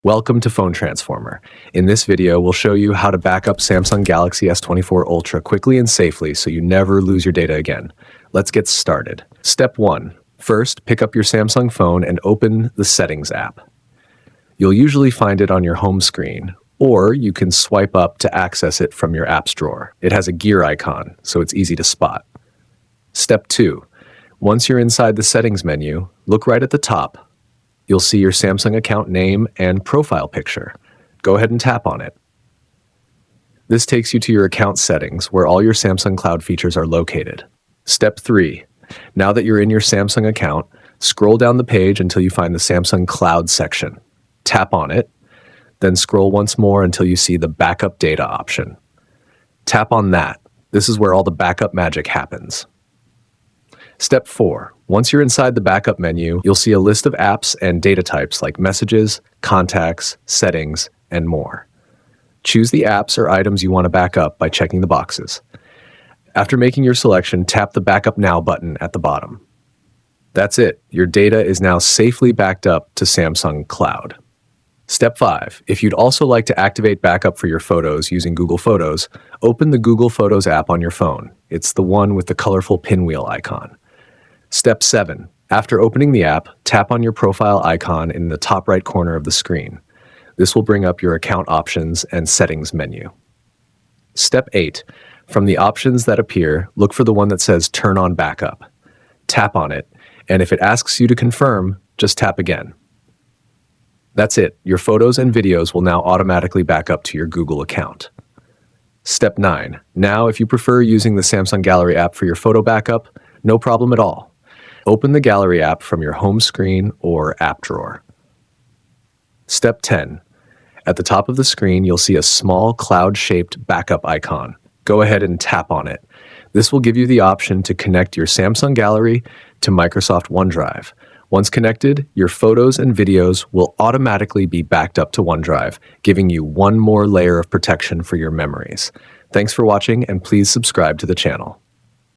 Welcome to Phone Transformer. In this video, we'll show you how to back up Samsung Galaxy S24 Ultra quickly and safely so you never lose your data again. Let's get started. Step 1. First, pick up your Samsung phone and open the Settings app. You'll usually find it on your home screen, or you can swipe up to access it from your apps drawer. It has a gear icon, so it's easy to spot. Step 2. Once you're inside the Settings menu, look right at the top. You'll see your Samsung account name and profile picture. Go ahead and tap on it. This takes you to your account settings where all your Samsung Cloud features are located. Step 3. Now that you're in your Samsung account, scroll down the page until you find the Samsung Cloud section. Tap on it, then scroll once more until you see the Backup Data option. Tap on that. This is where all the backup magic happens. Step 4. Once you're inside the backup menu, you'll see a list of apps and data types like messages, contacts, settings, and more. Choose the apps or items you want to back up by checking the boxes. After making your selection, tap the Backup Now button at the bottom. That's it. Your data is now safely backed up to Samsung Cloud. Step 5. If you'd also like to activate backup for your photos using Google Photos, open the Google Photos app on your phone. It's the one with the colorful pinwheel icon. Step 7. After opening the app, tap on your profile icon in the top right corner of the screen. This will bring up your account options and settings menu. Step 8. From the options that appear, look for the one that says Turn on Backup. Tap on it, and if it asks you to confirm, just tap again. That's it. Your photos and videos will now automatically back up to your Google account. Step 9. Now, if you prefer using the Samsung Gallery app for your photo backup, no problem at all. Open the Gallery app from your home screen or app drawer. Step 10. At the top of the screen, you'll see a small cloud-shaped backup icon. Go ahead and tap on it. This will give you the option to connect your Samsung Gallery to Microsoft OneDrive. Once connected, your photos and videos will automatically be backed up to OneDrive, giving you one more layer of protection for your memories. Thanks for watching, and please subscribe to the channel.